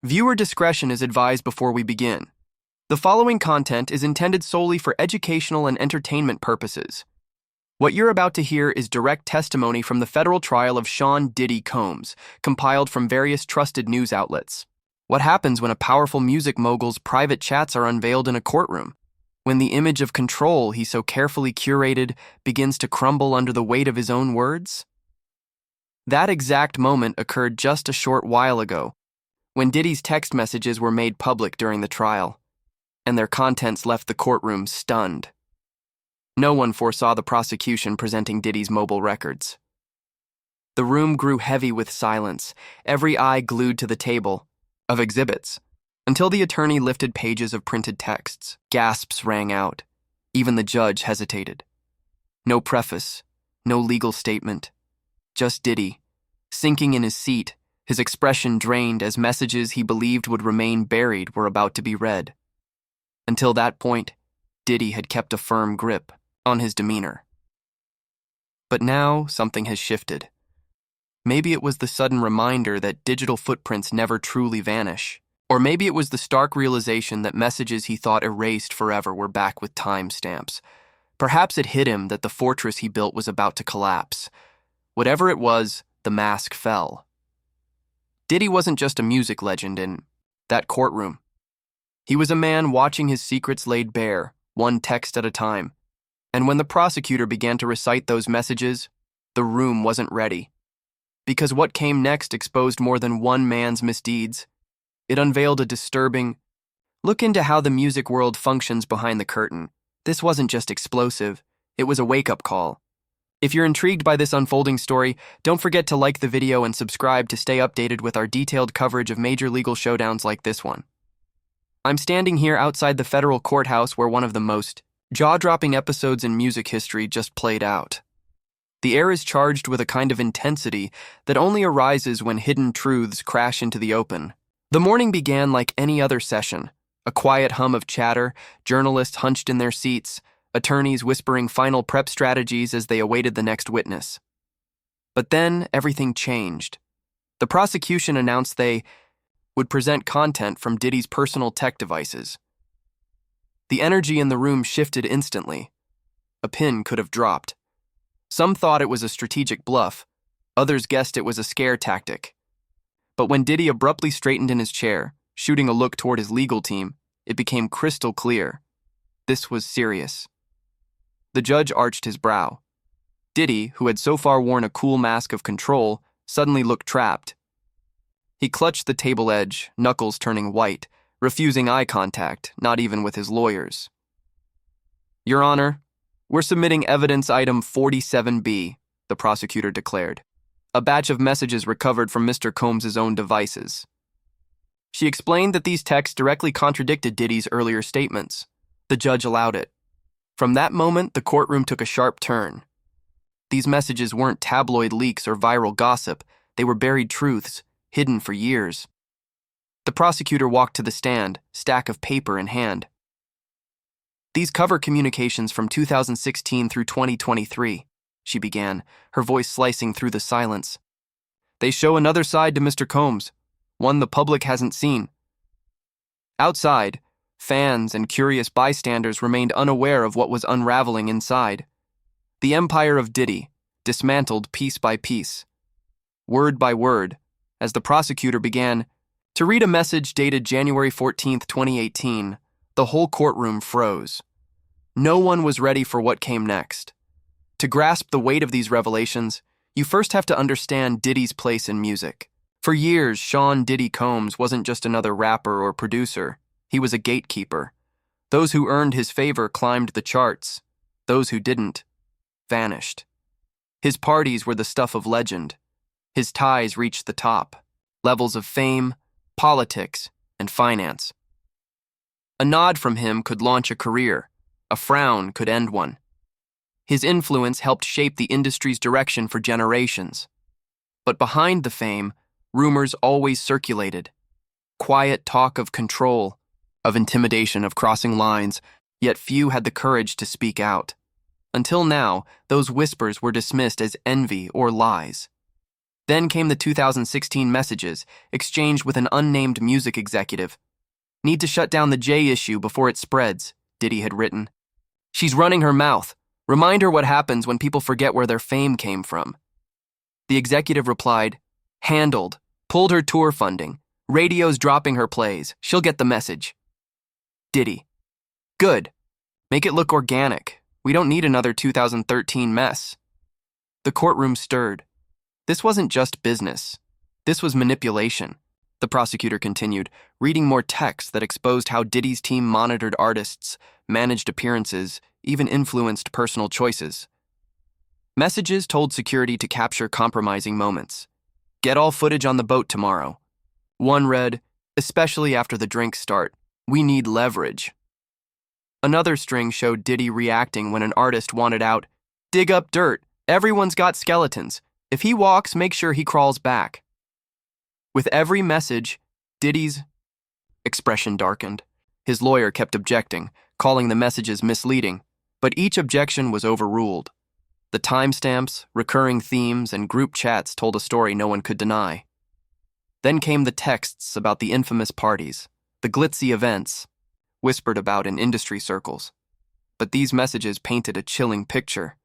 Viewer discretion is advised before we begin. The following content is intended solely for educational and entertainment purposes. What you're about to hear is direct testimony from the federal trial of Sean Diddy Combs, compiled from various trusted news outlets. What happens when a powerful music mogul's private chats are unveiled in a courtroom? When the image of control he so carefully curated begins to crumble under the weight of his own words? That exact moment occurred just a short while ago, when Diddy's text messages were made public during the trial, and their contents left the courtroom stunned. No one foresaw the prosecution presenting Diddy's mobile records. The room grew heavy with silence, every eye glued to the table of exhibits, until the attorney lifted pages of printed texts. Gasps rang out. Even the judge hesitated. No preface, no legal statement, just Diddy, sinking in his seat, his expression drained as messages he believed would remain buried were about to be read. Until that point, Diddy had kept a firm grip on his demeanor. But now something has shifted. Maybe it was the sudden reminder that digital footprints never truly vanish. Or maybe it was the stark realization that messages he thought erased forever were back with timestamps. Perhaps it hit him that the fortress he built was about to collapse. Whatever it was, the mask fell. Diddy wasn't just a music legend in that courtroom. He was a man watching his secrets laid bare, one text at a time. And when the prosecutor began to recite those messages, the room wasn't ready. Because what came next exposed more than one man's misdeeds. It unveiled a disturbing look into how the music world functions behind the curtain. This wasn't just explosive, it was a wake-up call. If you're intrigued by this unfolding story, don't forget to like the video and subscribe to stay updated with our detailed coverage of major legal showdowns like this one. I'm standing here outside the federal courthouse where one of the most jaw-dropping episodes in music history just played out. The air is charged with a kind of intensity that only arises when hidden truths crash into the open. The morning began like any other session, a quiet hum of chatter, journalists hunched in their seats, attorneys whispering final prep strategies as they awaited the next witness. But then everything changed. The prosecution announced they would present content from Diddy's personal tech devices. The energy in the room shifted instantly. A pin could have dropped. Some thought it was a strategic bluff, others guessed it was a scare tactic. But when Diddy abruptly straightened in his chair, shooting a look toward his legal team, it became crystal clear. This was serious. The judge arched his brow. Diddy, who had so far worn a cool mask of control, suddenly looked trapped. He clutched the table edge, knuckles turning white, refusing eye contact, not even with his lawyers. "Your Honor, we're submitting evidence item 47B, the prosecutor declared, a batch of messages recovered from Mr. Combs' own devices. She explained that these texts directly contradicted Diddy's earlier statements. The judge allowed it. From that moment, the courtroom took a sharp turn. These messages weren't tabloid leaks or viral gossip. They were buried truths, hidden for years. The prosecutor walked to the stand, stack of paper in hand. "These cover communications from 2016 through 2023, she began, her voice slicing through the silence. "They show another side to Mr. Combs, one the public hasn't seen." Outside, fans and curious bystanders remained unaware of what was unraveling inside. The empire of Diddy, dismantled piece by piece. Word by word, as the prosecutor began to read a message dated January 14, 2018, the whole courtroom froze. No one was ready for what came next. To grasp the weight of these revelations, you first have to understand Diddy's place in music. For years, Sean Diddy Combs wasn't just another rapper or producer. He was a gatekeeper. Those who earned his favor climbed the charts. Those who didn't vanished. His parties were the stuff of legend. His ties reached the top, levels of fame, politics, and finance. A nod from him could launch a career. A frown could end one. His influence helped shape the industry's direction for generations. But behind the fame, rumors always circulated. Quiet talk of control, of intimidation, of crossing lines, yet few had the courage to speak out. Until now, those whispers were dismissed as envy or lies. Then came the 2016 messages, exchanged with an unnamed music executive. Need to shut down the J issue before it spreads, Diddy had written. She's running her mouth. Remind her what happens when people forget where their fame came from. The executive replied, handled, pulled her tour funding. Radio's dropping her plays. She'll get the message. Diddy. Good. Make it look organic. We don't need another 2013 mess. The courtroom stirred. This wasn't just business. This was manipulation. The prosecutor continued, reading more text that exposed how Diddy's team monitored artists, managed appearances, even influenced personal choices. Messages told security to capture compromising moments. Get all footage on the boat tomorrow. One read, especially after the drinks start, we need leverage. Another string showed Diddy reacting when an artist wanted out, dig up dirt, everyone's got skeletons. If he walks, make sure he crawls back. With every message, Diddy's expression darkened. His lawyer kept objecting, calling the messages misleading, but each objection was overruled. The timestamps, recurring themes, and group chats told a story no one could deny. Then came the texts about the infamous parties, the glitzy events, whispered about in industry circles. But these messages painted a chilling picture.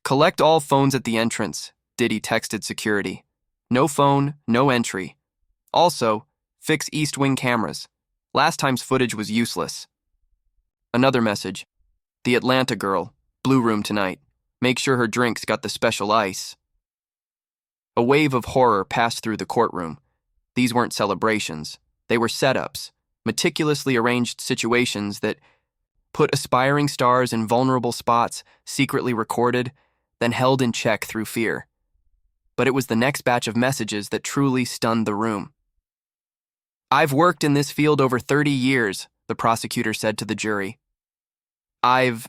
Collect all phones at the entrance, Diddy texted security. No phone, no entry. Also, fix East Wing cameras. Last time's footage was useless. Another message. The Atlanta girl, Blue Room tonight. Make sure her drinks got the special ice. A wave of horror passed through the courtroom. These weren't celebrations. They were setups, meticulously arranged situations that put aspiring stars in vulnerable spots, secretly recorded, then held in check through fear. But it was the next batch of messages that truly stunned the room. I've worked in this field over 30 years, the prosecutor said to the jury. I've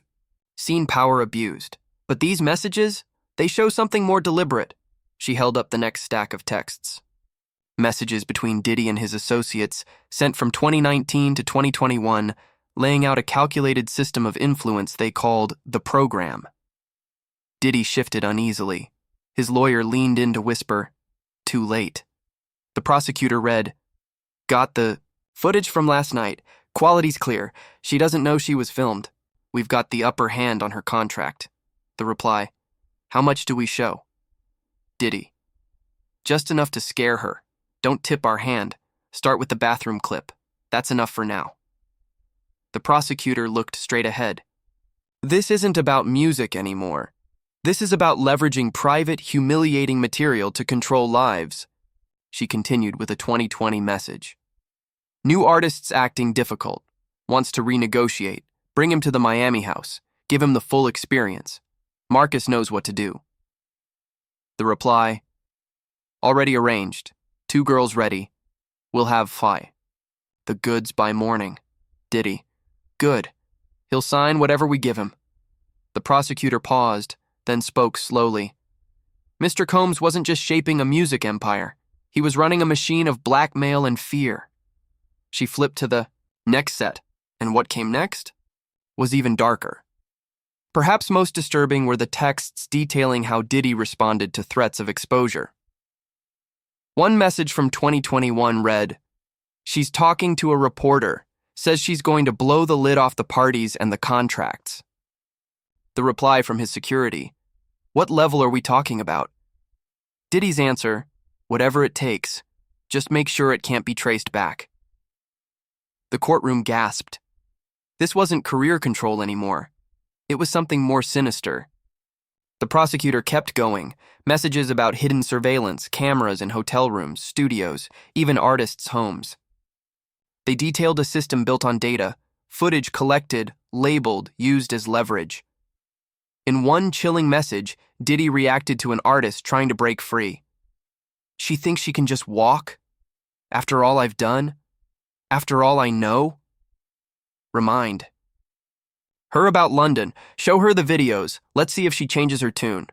seen power abused, but these messages, they show something more deliberate. She held up the next stack of texts. Messages between Diddy and his associates, sent from 2019 to 2021, laying out a calculated system of influence they called the program. Diddy shifted uneasily. His lawyer leaned in to whisper, too late. The prosecutor read, got the footage from last night. Quality's clear. She doesn't know she was filmed. We've got the upper hand on her contract. The reply, how much do we show? Diddy, just enough to scare her. Don't tip our hand. Start with the bathroom clip. That's enough for now. The prosecutor looked straight ahead. This isn't about music anymore. This is about leveraging private, humiliating material to control lives. She continued with a 2020 message. New artists acting difficult. Wants to renegotiate. Bring him to the Miami house. Give him the full experience. Marcus knows what to do. The reply, already arranged. 2 girls ready. We'll have Phi. The goods by morning. Diddy, good. He'll sign whatever we give him. The prosecutor paused, then spoke slowly. Mr. Combs wasn't just shaping a music empire. He was running a machine of blackmail and fear. She flipped to the next set, and what came next was even darker. Perhaps most disturbing were the texts detailing how Diddy responded to threats of exposure. One message from 2021 read, she's talking to a reporter, says she's going to blow the lid off the parties and the contracts. The reply from his security, what level are we talking about? Diddy's answer, whatever it takes, just make sure it can't be traced back. The courtroom gasped. This wasn't career control anymore. It was something more sinister. The prosecutor kept going, messages about hidden surveillance, cameras in hotel rooms, studios, even artists' homes. They detailed a system built on data, footage collected, labeled, used as leverage. In one chilling message, Diddy reacted to an artist trying to break free. She thinks she can just walk? After all I've done? After all I know? Remind. Her about London. Show her the videos. Let's see if she changes her tune.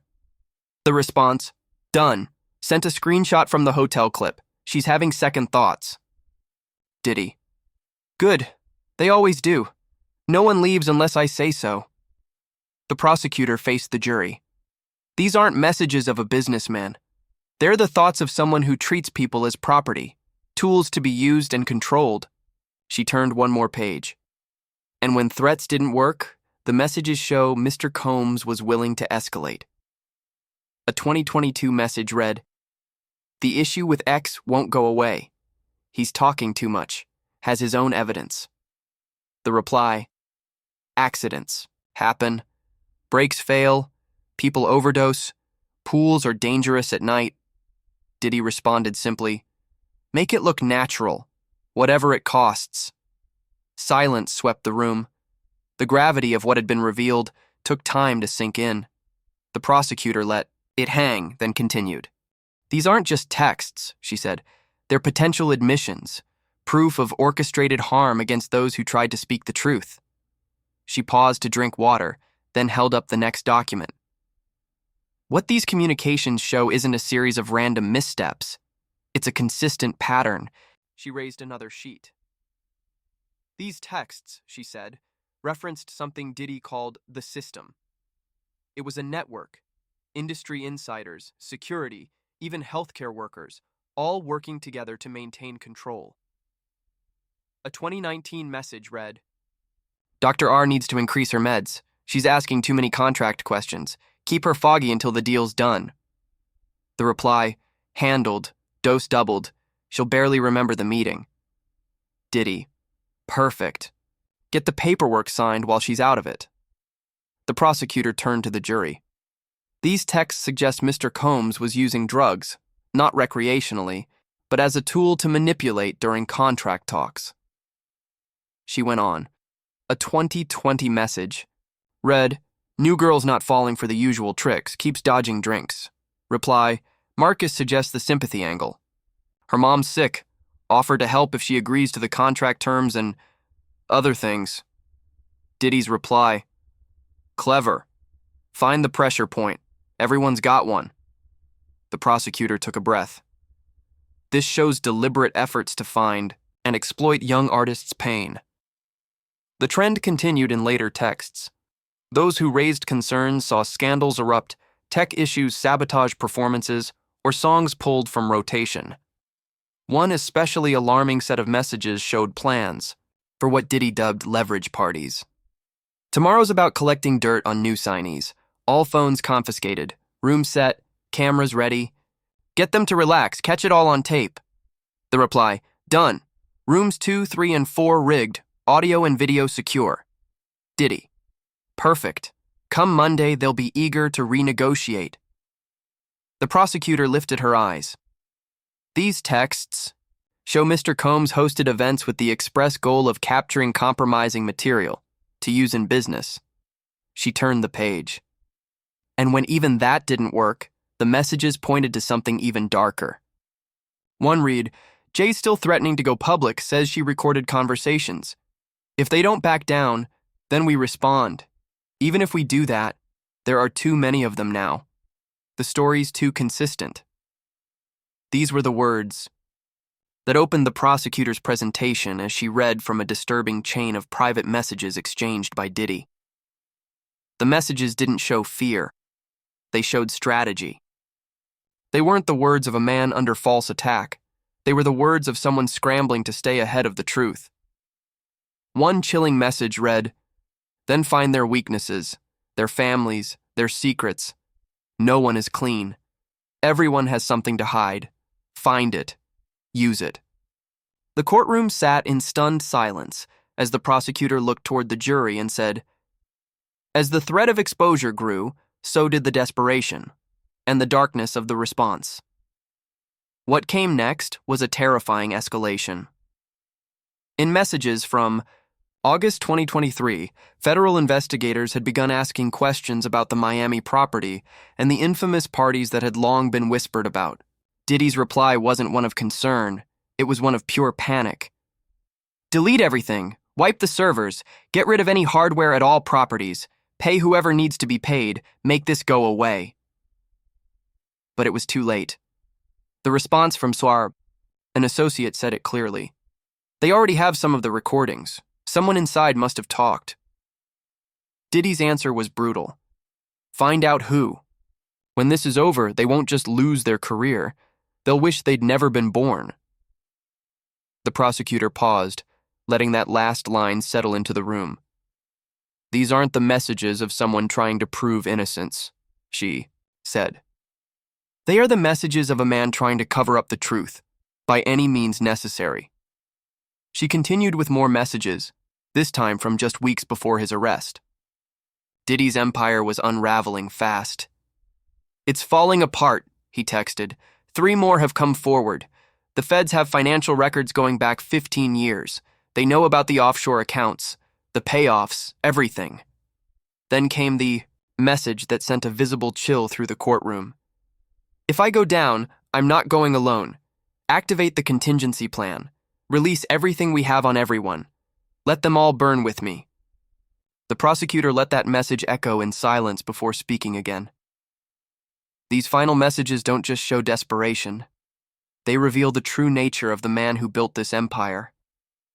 The response, done. Sent a screenshot from the hotel clip. She's having second thoughts. Diddy. Good. They always do. No one leaves unless I say so. The prosecutor faced the jury. These aren't messages of a businessman. They're the thoughts of someone who treats people as property, tools to be used and controlled. She turned one more page. And when threats didn't work, the messages show Mr. Combs was willing to escalate. A 2022 message read, "The issue with X won't go away. He's talking too much, has his own evidence." The reply, "Accidents happen, brakes fail, people overdose, pools are dangerous at night." Diddy responded simply, "Make it look natural, whatever it costs." Silence swept the room. The gravity of what had been revealed took time to sink in. The prosecutor let it hang, then continued. "These aren't just texts," she said. "They're potential admissions, proof of orchestrated harm against those who tried to speak the truth." She paused to drink water, then held up the next document. "What these communications show isn't a series of random missteps. It's a consistent pattern." She raised another sheet. "These texts," she said, referenced something Diddy called the system. It was a network, industry insiders, security, even healthcare workers, all working together to maintain control. A 2019 message read, "Dr. R needs to increase her meds. She's asking too many contract questions. Keep her foggy until the deal's done." The reply, "Handled, dose doubled. She'll barely remember the meeting." Diddy, "Perfect. Get the paperwork signed while she's out of it." The prosecutor turned to the jury. "These texts suggest Mr. Combs was using drugs, not recreationally, but as a tool to manipulate during contract talks." She went on. A 2020 message read, "New girl's not falling for the usual tricks, keeps dodging drinks." Reply, "Marcus suggests the sympathy angle. Her mom's sick, offer to help if she agrees to the contract terms and other things." Diddy's reply, "Clever. Find the pressure point. Everyone's got one." The prosecutor took a breath. "This shows deliberate efforts to find and exploit young artists' pain." The trend continued in later texts. Those who raised concerns saw scandals erupt, tech issues sabotage performances, or songs pulled from rotation. One especially alarming set of messages showed plans for what Diddy dubbed leverage parties. "Tomorrow's about collecting dirt on new signees. All phones confiscated, room set, cameras ready. Get them to relax, catch it all on tape." The reply, "Done. Rooms 2, 3, and 4 rigged, audio and video secure." Diddy, "Perfect. Come Monday, they'll be eager to renegotiate." The prosecutor lifted her eyes. "These texts show Mr. Combs hosted events with the express goal of capturing compromising material to use in business." She turned the page. And when even that didn't work, the messages pointed to something even darker. One read, "Jay's still threatening to go public, says she recorded conversations. If they don't back down, then we respond. Even if we do that, there are too many of them now. The story's too consistent." These were the words that opened the prosecutor's presentation as she read from a disturbing chain of private messages exchanged by Diddy. The messages didn't show fear. They showed strategy. They weren't the words of a man under false attack. They were the words of someone scrambling to stay ahead of the truth. One chilling message read, "Then find their weaknesses, their families, their secrets. No one is clean. Everyone has something to hide. Find it. Use it." The courtroom sat in stunned silence as the prosecutor looked toward the jury and said, "As the threat of exposure grew, so did the desperation and the darkness of the response." What came next was a terrifying escalation. In messages from August 2023, federal investigators had begun asking questions about the Miami property and the infamous parties that had long been whispered about. Diddy's reply wasn't one of concern, it was one of pure panic. "Delete everything, wipe the servers, get rid of any hardware at all properties, pay whoever needs to be paid, make this go away." But it was too late. The response from Soar, an associate, said it clearly. "They already have some of the recordings. Someone inside must have talked." Diddy's answer was brutal. "Find out who. When this is over, they won't just lose their career. They'll wish they'd never been born. The prosecutor paused, letting that last line settle into the room. These aren't the messages of someone trying to prove innocence, she said. They are the messages of a man trying to cover up the truth, by any means necessary. She continued with more messages, this time from just weeks before his arrest. Diddy's empire was unraveling fast. It's falling apart, he texted. 3 more have come forward. The feds have financial records going back 15 years. They know about the offshore accounts, the payoffs, everything. Then came the message that sent a visible chill through the courtroom. If I go down, I'm not going alone. Activate the contingency plan. Release everything we have on everyone. Let them all burn with me. The prosecutor let that message echo in silence before speaking again. These final messages don't just show desperation. They reveal the true nature of the man who built this empire,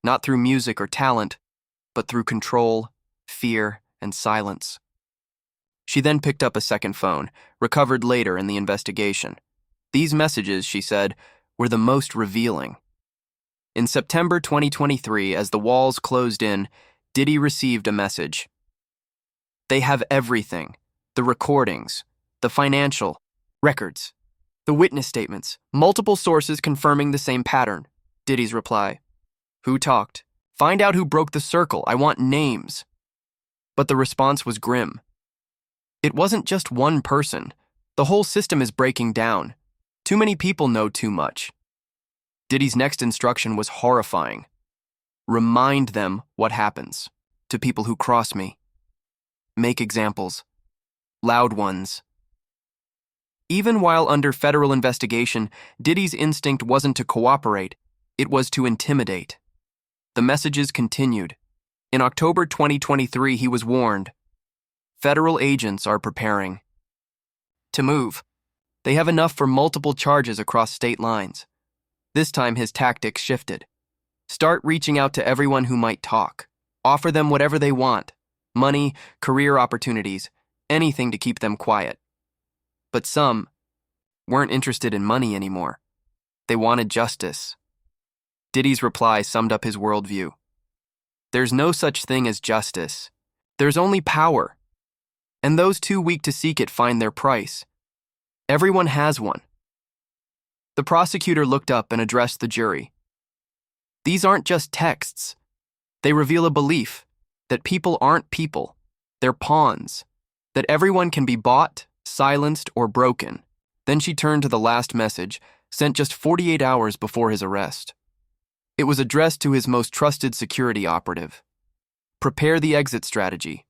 not through music or talent, but through control, fear, and silence. She then picked up a second phone, recovered later in the investigation. These messages, she said, were the most revealing. In September 2023, as the walls closed in, Diddy received a message. They have everything, the recordings, the financial records, the witness statements, multiple sources confirming the same pattern. Diddy's reply. Who talked? Find out who broke the circle. I want names. But the response was grim. It wasn't just one person. The whole system is breaking down. Too many people know too much. Diddy's next instruction was horrifying. Remind them what happens to people who cross me. Make examples. Loud ones. Even while under federal investigation, Diddy's instinct wasn't to cooperate, it was to intimidate. The messages continued. In October 2023, he was warned. Federal agents are preparing to move. They have enough for multiple charges across state lines. This time his tactics shifted. Start reaching out to everyone who might talk. Offer them whatever they want. Money, career opportunities, anything to keep them quiet. But some weren't interested in money anymore. They wanted justice. Diddy's reply summed up his worldview. There's no such thing as justice. There's only power. And those too weak to seek it find their price. Everyone has one. The prosecutor looked up and addressed the jury. These aren't just texts. They reveal a belief that people aren't people. They're pawns. That everyone can be bought, silenced, or broken. Then she turned to the last message, sent just 48 hours before his arrest. It was addressed to his most trusted security operative. Prepare the exit strategy.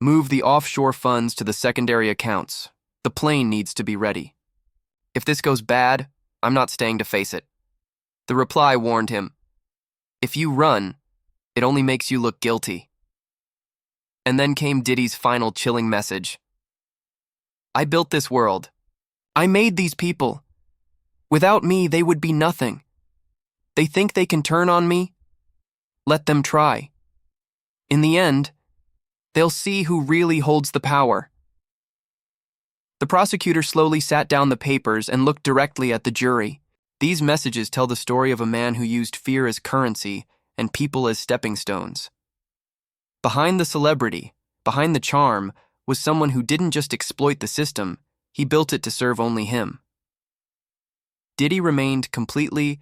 Move the offshore funds to the secondary accounts. The plane needs to be ready. If this goes bad, I'm not staying to face it. The reply warned him. If you run, it only makes you look guilty. And then came Diddy's final chilling message. I built this world. I made these people. Without me, they would be nothing. They think they can turn on me? Let them try. In the end, they'll see who really holds the power. The prosecutor slowly sat down the papers and looked directly at the jury. These messages tell the story of a man who used fear as currency and people as stepping stones. Behind the celebrity, behind the charm, was someone who didn't just exploit the system, he built it to serve only him. Diddy remained completely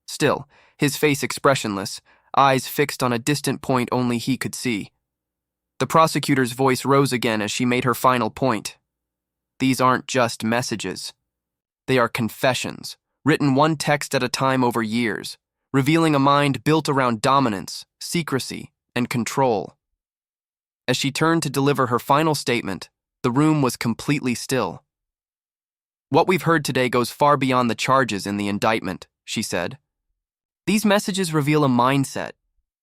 still, his face expressionless, eyes fixed on a distant point only he could see. The prosecutor's voice rose again as she made her final point. These aren't just messages. They are confessions, written one text at a time over years, revealing a mind built around dominance, secrecy, and control. As she turned to deliver her final statement, the room was completely still. What we've heard today goes far beyond the charges in the indictment, she said. These messages reveal a mindset,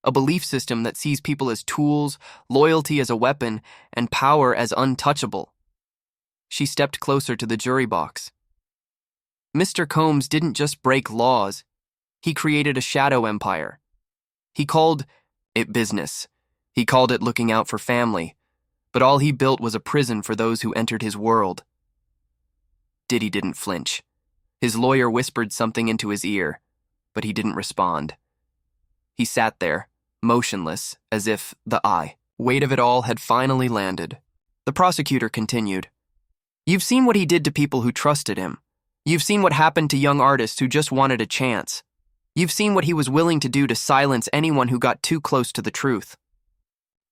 a belief system that sees people as tools, loyalty as a weapon, and power as untouchable. She stepped closer to the jury box. Mr. Combs didn't just break laws. He created a shadow empire. He called it business. He called it looking out for family. But all he built was a prison for those who entered his world. Diddy didn't flinch. His lawyer whispered something into his ear, but he didn't respond. He sat there, motionless, as if the weight of it all had finally landed. The prosecutor continued. You've seen what he did to people who trusted him. You've seen what happened to young artists who just wanted a chance. You've seen what he was willing to do to silence anyone who got too close to the truth.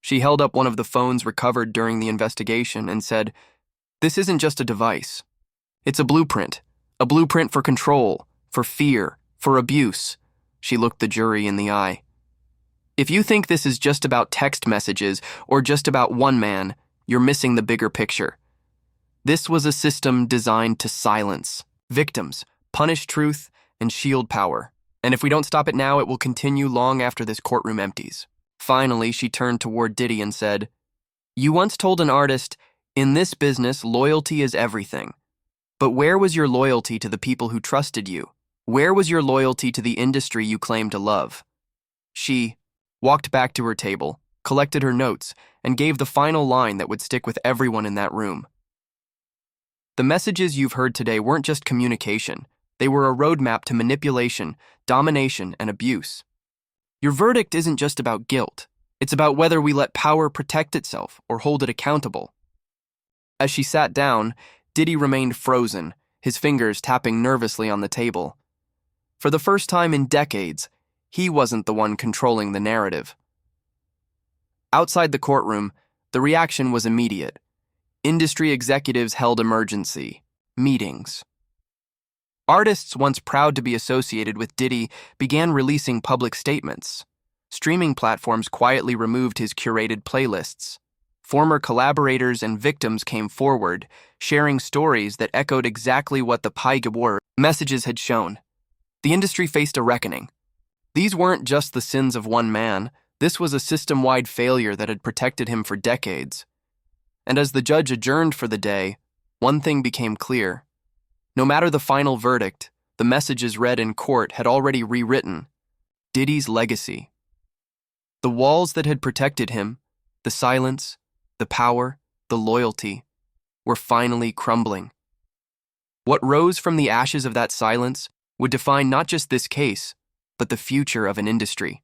She held up one of the phones recovered during the investigation and said, This isn't just a device. It's a blueprint for control, for fear, for abuse. She looked the jury in the eye. If you think this is just about text messages or just about one man, you're missing the bigger picture. This was a system designed to silence victims, punish truth, and shield power. And if we don't stop it now, it will continue long after this courtroom empties. Finally, she turned toward Diddy and said, You once told an artist, in this business, loyalty is everything. But where was your loyalty to the people who trusted you? Where was your loyalty to the industry you claimed to love? She walked back to her table, collected her notes, and gave the final line that would stick with everyone in that room. The messages you've heard today weren't just communication. They were a roadmap to manipulation, domination, and abuse. Your verdict isn't just about guilt. It's about whether we let power protect itself or hold it accountable. As she sat down, Diddy remained frozen, his fingers tapping nervously on the table. For the first time in decades, he wasn't the one controlling the narrative. Outside the courtroom, the reaction was immediate. Industry executives held emergency meetings. Artists once proud to be associated with Diddy began releasing public statements. Streaming platforms quietly removed his curated playlists. Former collaborators and victims came forward, sharing stories that echoed exactly what the War messages had shown. The industry faced a reckoning. These weren't just the sins of one man. This was a system-wide failure that had protected him for decades. And as the judge adjourned for the day, one thing became clear. No matter the final verdict, the messages read in court had already rewritten Diddy's legacy. The walls that had protected him, the silence, the power, the loyalty, were finally crumbling. What rose from the ashes of that silence would define not just this case, but the future of an industry.